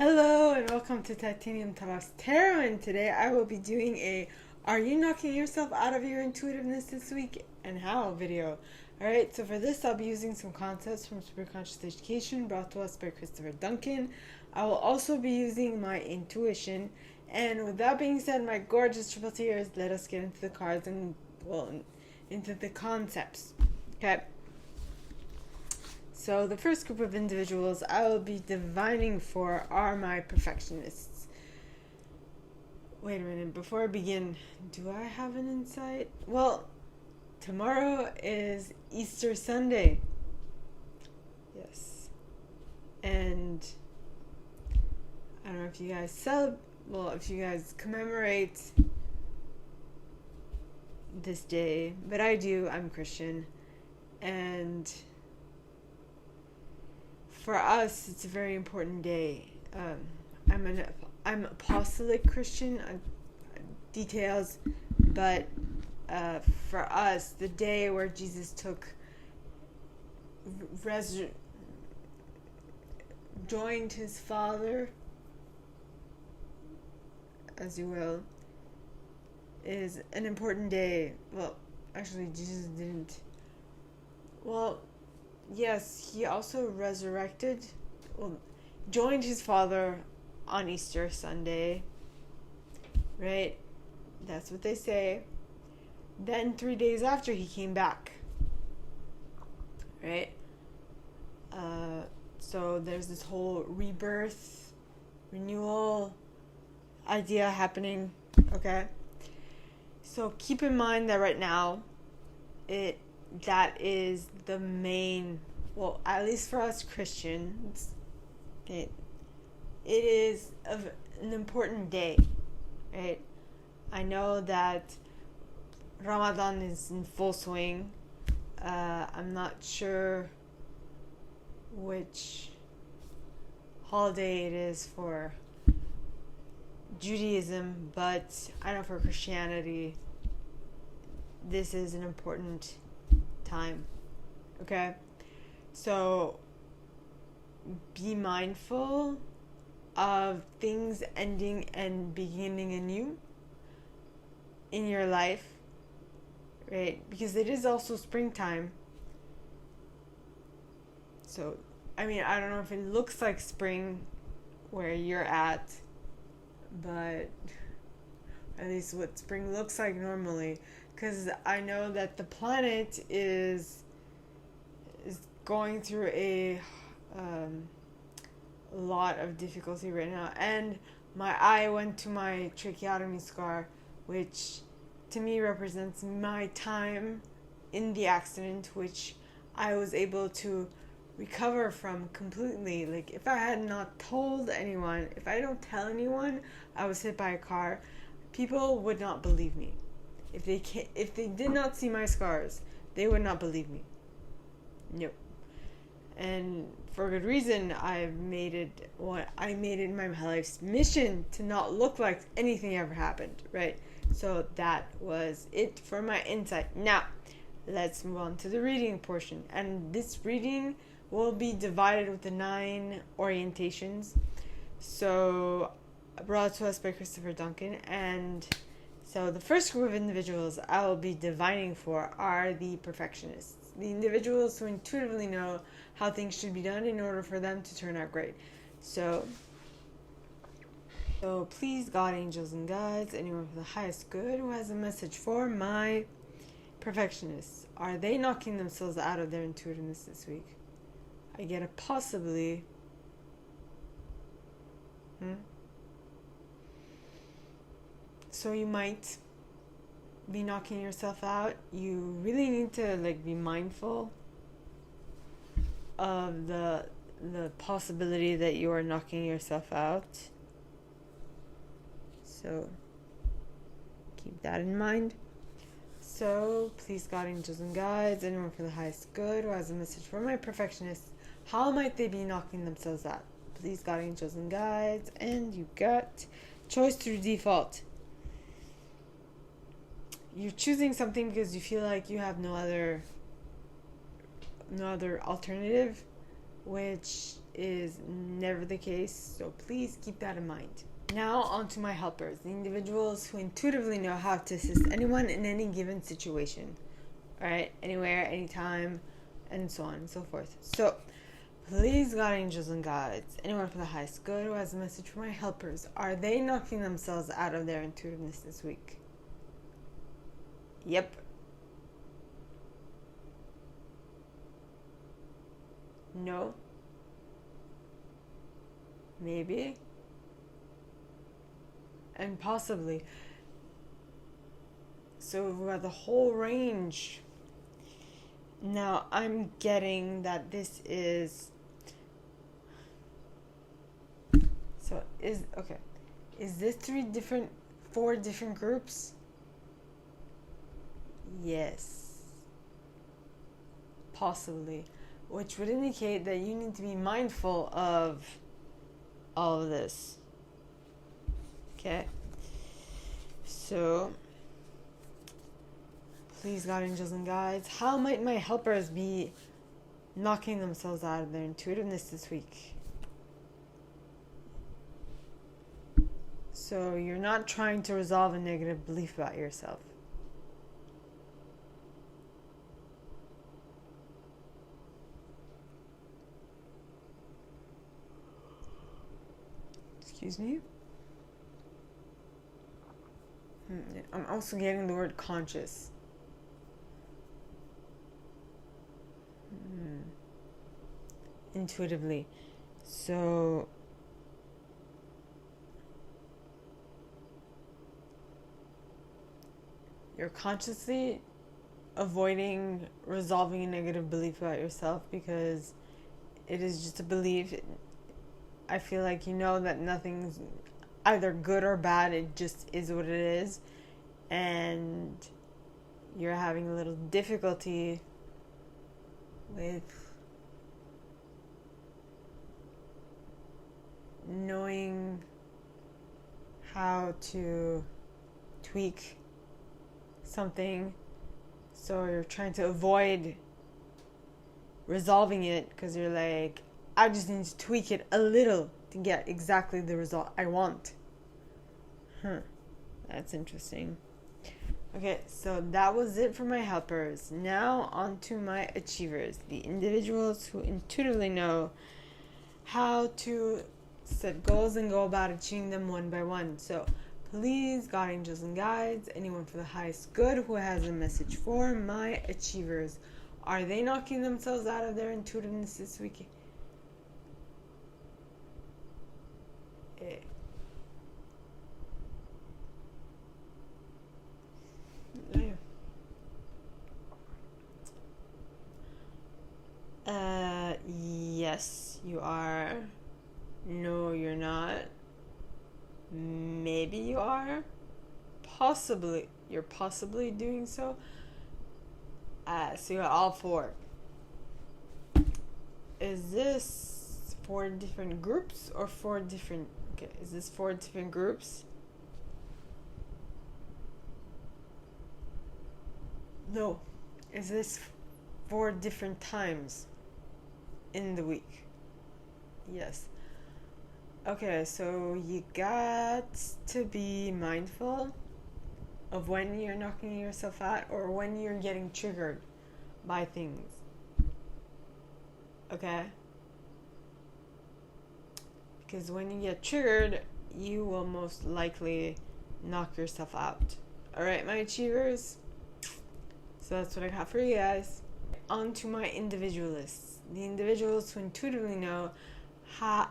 Hello and welcome to Titanium Talks Tarot, and today I will be doing a Are You Knocking Yourself Out of Your Intuitiveness This Week and How video. Alright, so for this I'll be using some concepts from SuperConscious Education brought to us by Christopher Duncan. I will also be using my intuition, and with that being said, my gorgeous triple T's, let us get into the cards and, into the concepts. Okay. So the first group of individuals I will be divining for are my perfectionists. Wait a minute, before I begin, do I have an insight? Well, tomorrow is Easter Sunday. Yes. And I don't know if you guys if you guys commemorate this day, but I do. I'm Christian. And for us, it's a very important day. I'm apostolic Christian, details, but for us, the day where Jesus took, joined his Father, as you will, is an important day. Well, actually, Jesus didn't. Well, yes, he also resurrected, joined his Father on Easter Sunday, right? That's what they say. Then 3 days after, he came back, right? So there's this whole rebirth, renewal idea happening, okay? So keep in mind that right now, that is the main, well, at least for us Christians, it is an important day, right? I know that Ramadan is in full swing. I'm not sure which holiday it is for Judaism, but I know for Christianity, this is an important time. Okay, so be mindful of things ending and beginning anew in your life, right? Because it is also springtime. So I mean, I don't know if it looks like spring where you're at, but at least what spring looks like normally, because I know that the planet is going through a lot of difficulty right now, and my eye went to my tracheotomy scar, which to me represents my time in the accident, which I was able to recover from completely. Like, if I had not told anyone, if I don't tell anyone I was hit by a car, people would not believe me. If they did not see my scars, they would not believe me. Nope. And for good reason. I made it my life's mission to not look like anything ever happened, right? So that was it for my insight. Now, let's move on to the reading portion. And this reading will be divided with the 9 orientations. So, brought to us by Christopher Duncan. And so the first group of individuals I will be divining for are the perfectionists. The individuals who intuitively know how things should be done in order for them to turn out great. So please, God, angels, and guides, anyone for the highest good who has a message for my perfectionists. Are they knocking themselves out of their intuitiveness this week? I get a possibly. So you might be knocking yourself out. You really need to be mindful of the possibility that you are knocking yourself out. So keep that in mind. So please, God, angels, and guides, anyone for the highest good who has a message for my perfectionists, how might they be knocking themselves out? Please, God, angels, and guides. And you got choice through default. You're choosing something because you feel like you have no other alternative, which is never the case, so please keep that in mind. Now on to my helpers, the individuals who intuitively know how to assist anyone in any given situation. Alright, anywhere, anytime, and so on and so forth. So, please, God, angels, and guides, anyone for the highest good who has a message for my helpers, are they knocking themselves out of their intuitiveness this week? Yep. No. Maybe. And possibly. So we've got the whole range. Now, I'm getting that this is... So, is this 4 different groups? Yes. Possibly. Which would indicate that you need to be mindful of all of this. Okay? So, please, God, angels, and guides, how might my helpers be knocking themselves out of their intuitiveness this week? So, you're not trying to resolve a negative belief about yourself. Excuse me? I'm also getting the word conscious. Intuitively. So, you're consciously avoiding resolving a negative belief about yourself because it is just a belief. I feel like you know that nothing's either good or bad, it just is what it is, and you're having a little difficulty with knowing how to tweak something, so you're trying to avoid resolving it because you're like, I just need to tweak it a little to get exactly the result I want. That's interesting. Okay, so that was it for my helpers. Now on to my achievers, the individuals who intuitively know how to set goals and go about achieving them one by one. So please, God, angels, and guides, anyone for the highest good who has a message for my achievers, are they knocking themselves out of their intuitiveness this week? Yes, you are. No, you're not. Maybe you are. Possibly. You're possibly doing so. So you got all 4. Is this 4 different groups or 4 different... Okay, is this 4 different groups? No. Is this 4 different times in the week? Yes. Okay, so you got to be mindful of when you're knocking yourself out or when you're getting triggered by things. Okay? Because when you get triggered, you will most likely knock yourself out. Alright, my achievers? So that's what I got for you guys. On to my individualists. The individuals who intuitively know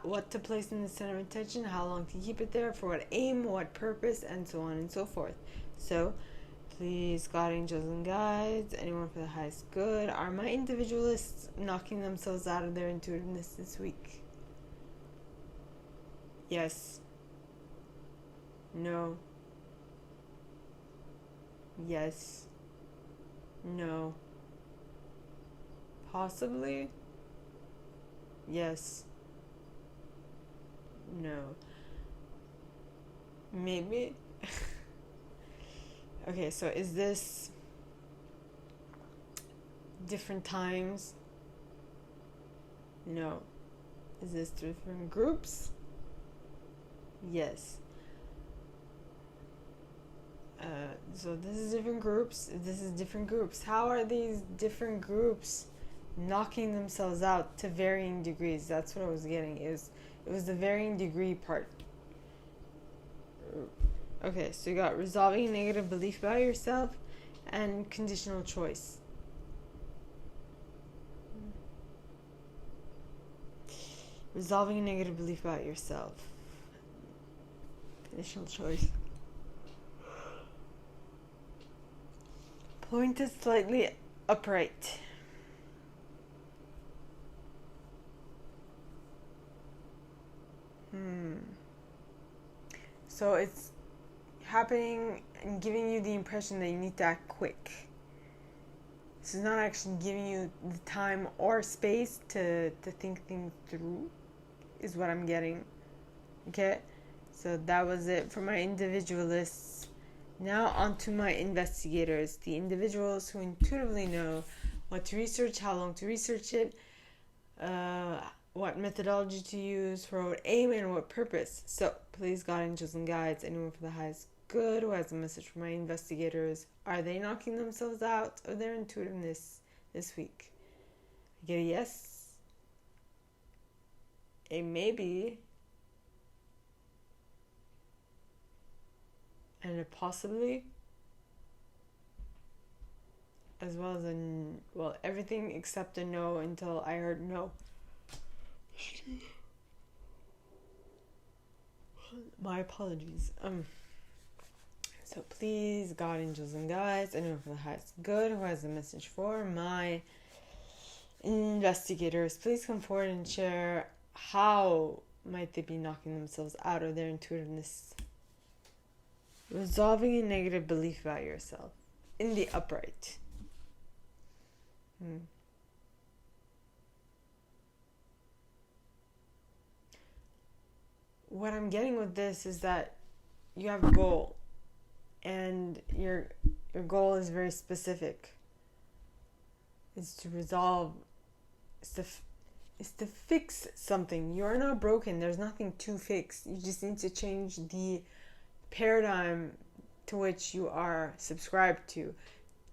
what to place in the center of attention, how long to keep it there, for what aim, what purpose, and so on and so forth. So, please, God, angels, and guides, anyone for the highest good, are my individualists knocking themselves out of their intuitiveness this week? Yes. No. Yes. No. Possibly? Yes. No. Maybe? Okay, so is this different times? No. Is this different groups? Yes. So this is different groups. This is different groups. How are these different groups knocking themselves out to varying degrees? That's what I was getting. It was the varying degree part. Okay, so you got resolving a negative belief about yourself and conditional choice. Resolving a negative belief about yourself. Conditional choice. Pointed slightly upright. So it's happening and giving you the impression that you need to act quick. This is not actually giving you the time or space to think things through, is what I'm getting. Okay? So that was it for my individualists. Now on to my investigators, the individuals who intuitively know what to research, how long to research it, what methodology to use, for what aim and what purpose. So please, God, angels, and guides, anyone for the highest good who has a message for my investigators, are they knocking themselves out of their intuitiveness this week? I get a yes, a maybe, and a possibly, as well as everything except a no until I heard no. My apologies. So please, God, angels, and guides, anyone for the highest good who has a message for my investigators, please come forward and share how might they be knocking themselves out of their intuitiveness. Resolving a negative belief about yourself in the upright. What I'm getting with this is that you have a goal, and your goal is very specific. It's to resolve, it's to fix something. You are not broken. There's nothing to fix. You just need to change the paradigm to which you are subscribed to.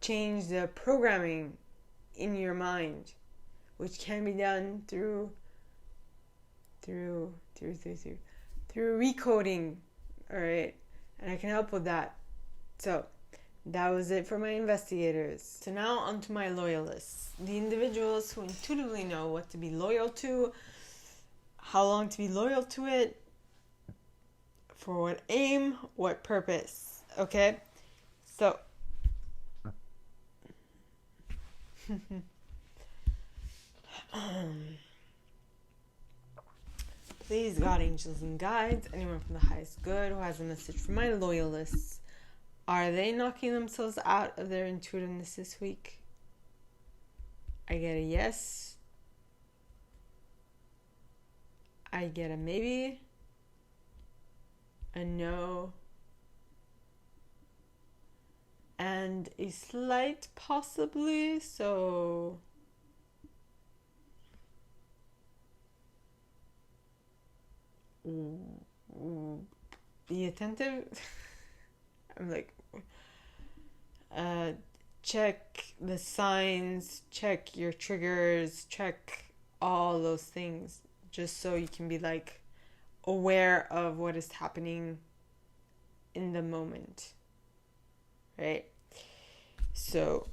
Change the programming in your mind, which can be done through recoding. All right, and I can help with that. So that was it for my investigators. So now on to my loyalists, the individuals who intuitively know what to be loyal to, how long to be loyal to it, for what aim, what purpose. Okay, so please, God, angels, and guides, anyone from the highest good who has a message for my loyalists, are they knocking themselves out of their intuitiveness this week? I get a yes. I get a maybe. A no. And a slight possibly. So be attentive. I'm like, check the signs, check your triggers, check all those things, just so you can be like aware of what is happening in the moment, right? So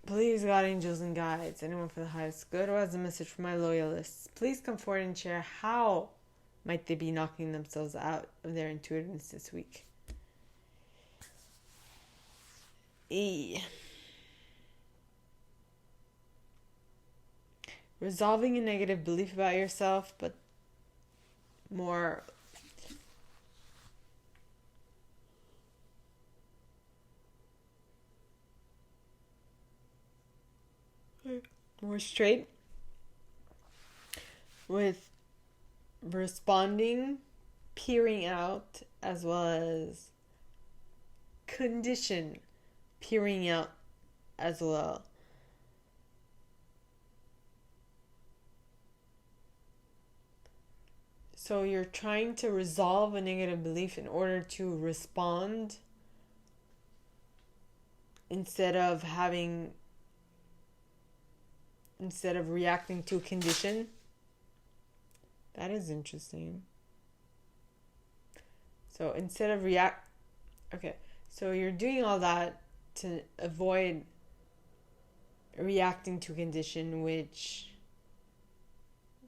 please, God, angels, and guides, anyone for the highest good who has a message for my loyalists, please come forward and share how might they be knocking themselves out of their intuitiveness this week. Resolving a negative belief about yourself, but more straight with responding, peering out, as well as condition, peering out as well. So you're trying to resolve a negative belief in order to respond instead of reacting to a condition. That is interesting. So instead of so you're doing all that to avoid reacting to a condition, which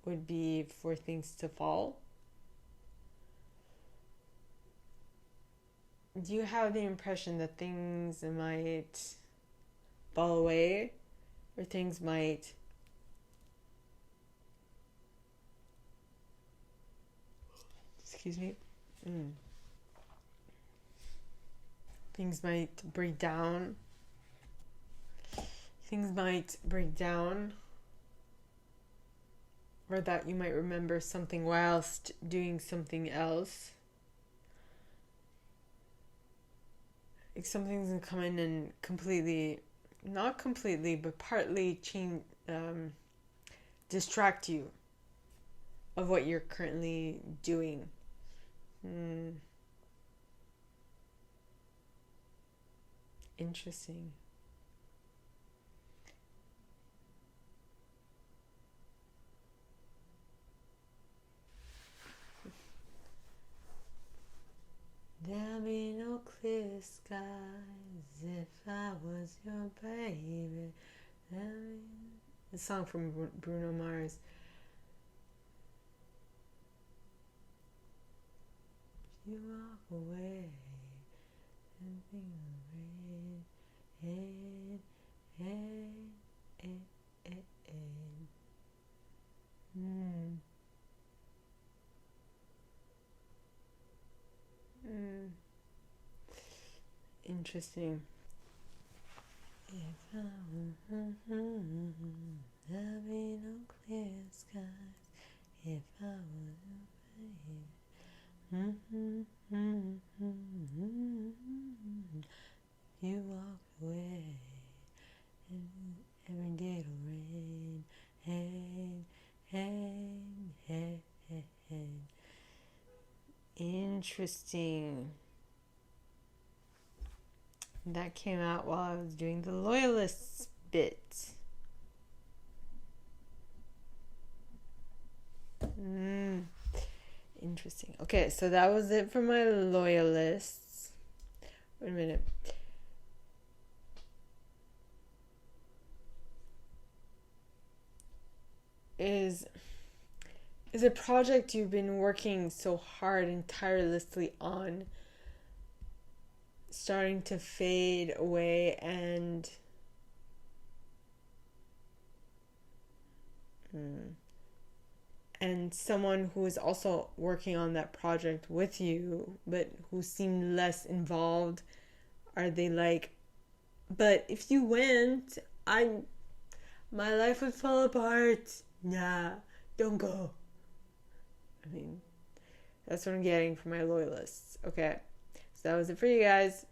would be for things to fall. Do you have the impression that things might fall away, or things might things might break down? Or that you might remember something whilst doing something else? Like something's gonna come in and not completely, but partly distract you of what you're currently doing. Interesting. There'll be no clear skies if I was your baby. The song from Bruno Mars. You walk away and think of rain. Interesting. If I there'll be no clear skies if I was your baby. You walk away and every day it'll rain. Interesting. That came out while I was doing the loyalists bit. Interesting. Okay, so that was it for my loyalists. Wait a minute. Is a project you've been working so hard and tirelessly on starting to fade away and someone who is also working on that project with you but who seemed less involved, are they like, but if you went, my life would fall apart. Nah, don't go. I mean, that's what I'm getting from my loyalists. Okay, so that was it for you guys.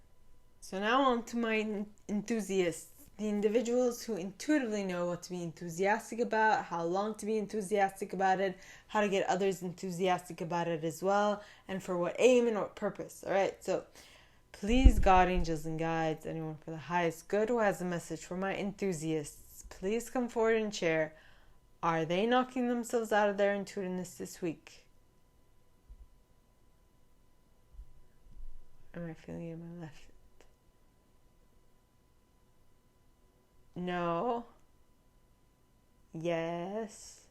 So now on to my enthusiasts, the individuals who intuitively know what to be enthusiastic about, how long to be enthusiastic about it, how to get others enthusiastic about it as well, and for what aim and what purpose. All right, so please, God, angels, and guides, anyone for the highest good who has a message for my enthusiasts, please come forward and share. Are they knocking themselves out of their intuitiveness this week? Am I feeling it in my left? No. Yes.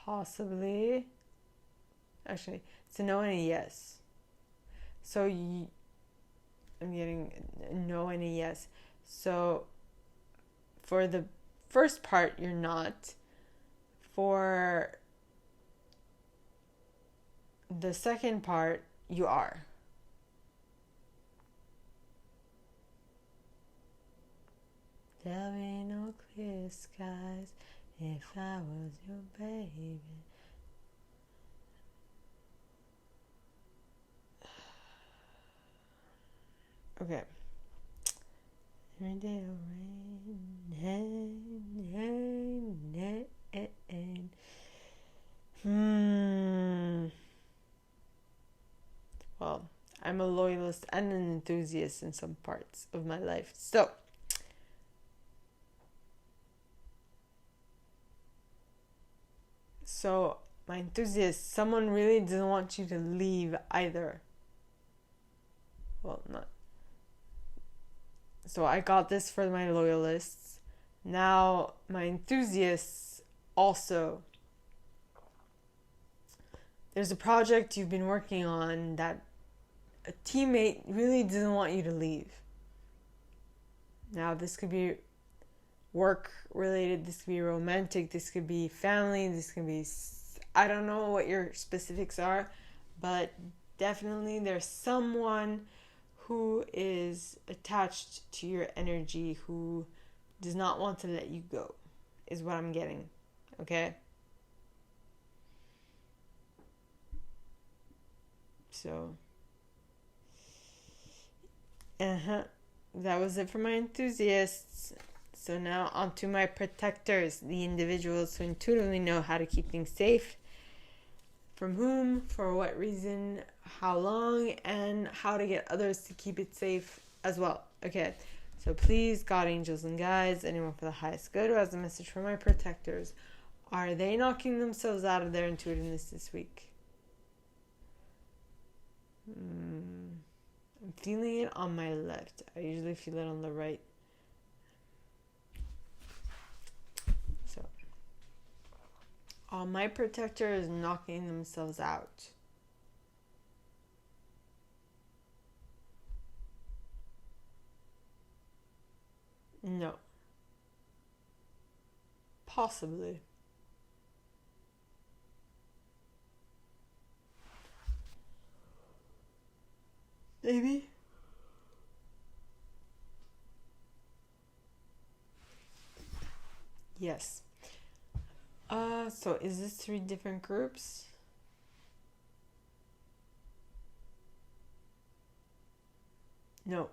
Possibly. Actually, it's a no and a yes. So I'm getting a no and a yes. So for the first part, you're not. For the second part, you are. There'll be no clear skies if I was your baby. Okay. Every day it'll rain. I'm a loyalist and an enthusiast in some parts of my life. So my enthusiast, someone really doesn't want you to leave either. Well, not. So I got this for my loyalists. Now my enthusiasts also. There's a project you've been working on that a teammate really doesn't want you to leave. Now this could be work related, this could be romantic, this could be family, this could be, I don't know what your specifics are, but definitely there's someone who is attached to your energy who does not want to let you go, is what I'm getting. Okay? So, that was it for my enthusiasts. So now on to my protectors, the individuals who intuitively know how to keep things safe, from whom, for what reason, how long, and how to get others to keep it safe as well. Okay, so please, God, angels, and guides, anyone for the highest good who has a message for my protectors, are they knocking themselves out of their intuitiveness this week? I'm feeling it on my left. I usually feel it on the right. So, all my protectors knocking themselves out. No. Possibly. Maybe. Yes. So is this 3 different groups? No.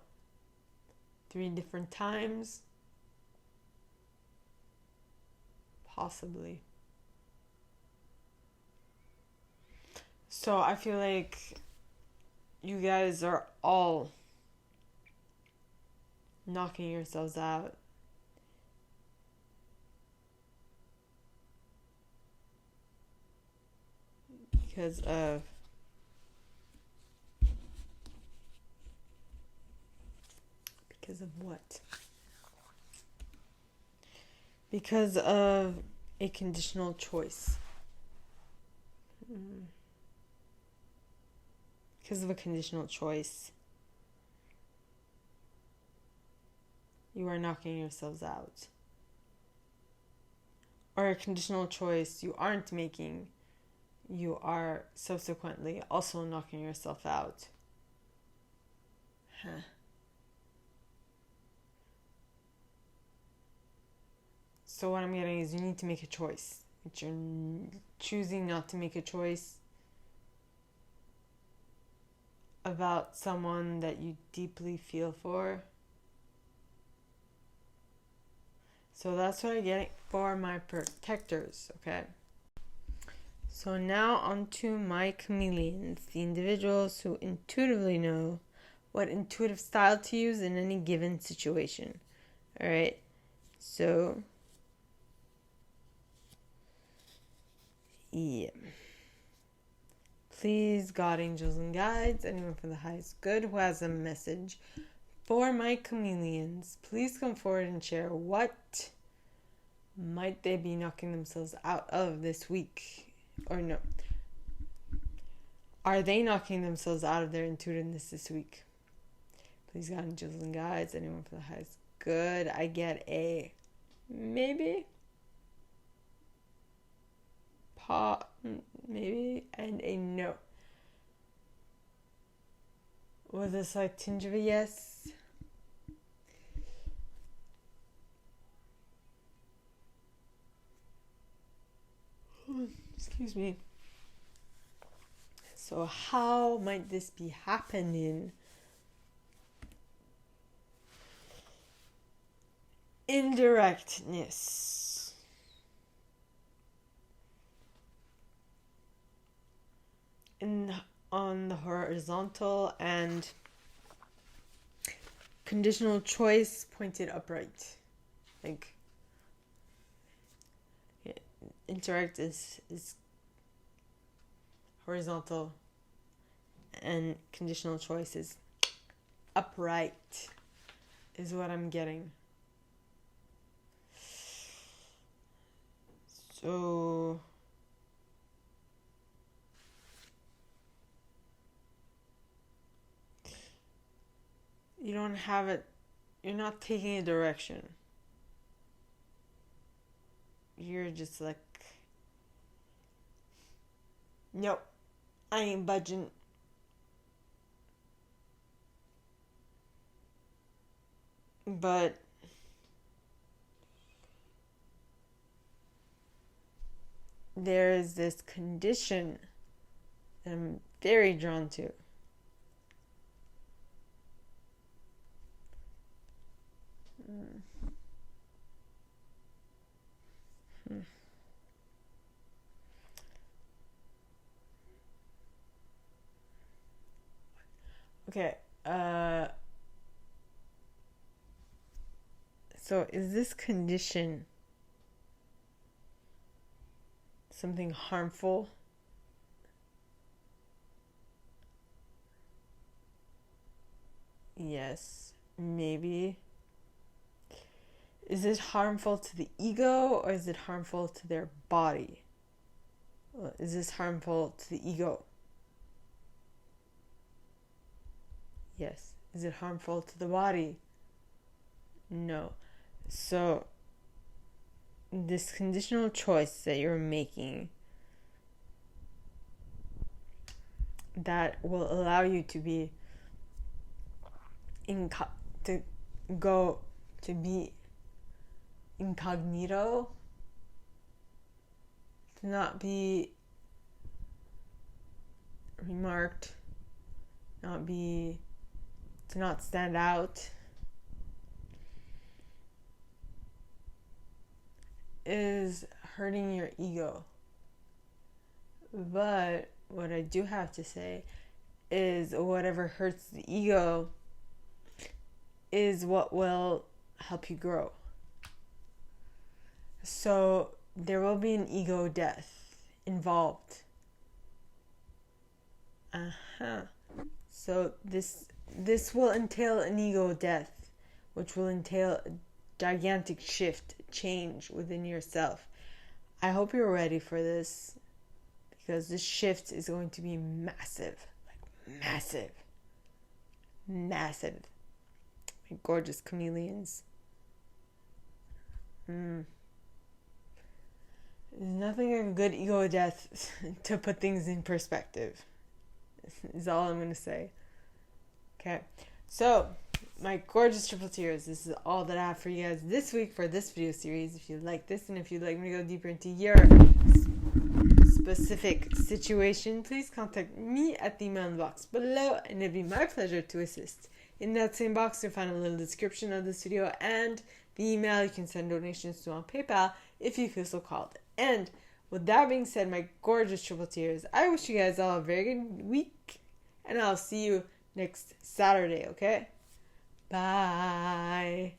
3 different times? Possibly. So I feel like you guys are all knocking yourselves out. Because of what? Because of a conditional choice. Because of a conditional choice, you are knocking yourselves out. Or a conditional choice you aren't making, you are subsequently also knocking yourself out. So what I'm getting is you need to make a choice. If you're choosing not to make a choice about someone that you deeply feel for. So that's what I get for my protectors, okay? So now on to my chameleons, the individuals who intuitively know what intuitive style to use in any given situation. All right? So, yeah. Please, God, angels, and guides, anyone for the highest good who has a message for my chameleons, please come forward and share what might they be knocking themselves out of this week. Or no. Are they knocking themselves out of their intuitiveness this week? Please, God, angels, and guides, anyone for the highest good. I get a maybe. Maybe, and a no. Was this like tinge of a yes? Excuse me. So how might this be happening? Indirectness. on the horizontal, and conditional choice pointed upright. Like, interact is horizontal, and conditional choice is upright, is what I'm getting. So you don't have it, you're not taking a direction. You're just like, nope, I ain't budging. But there is this condition that I'm very drawn to. Okay, so is this condition something harmful? Yes, maybe. Is it harmful to the ego, or is it harmful to their body? Is this harmful to the ego? Yes. Is it harmful to the body? No. So, this conditional choice that you're making that will allow you to be incognito, to not be remarked, to not stand out, is hurting your ego. But what I do have to say is whatever hurts the ego is what will help you grow. So there will be an ego death involved. So this will entail an ego death, which will entail a gigantic shift, change within yourself. I hope you're ready for this, because this shift is going to be massive. Like massive. Massive. My gorgeous chameleons. There's nothing like a good ego death to put things in perspective. Is all I'm going to say. Okay. So, my gorgeous triple tears, this is all that I have for you guys this week for this video series. If you like this, and if you'd like me to go deeper into your specific situation, please contact me at the email in the box below, and it'd be my pleasure to assist. In that same box, you'll find a little description of this video and the email you can send donations to on PayPal if you feel so called. And with that being said, my gorgeous triple tears, I wish you guys all a very good week, and I'll see you next Saturday, okay? Bye.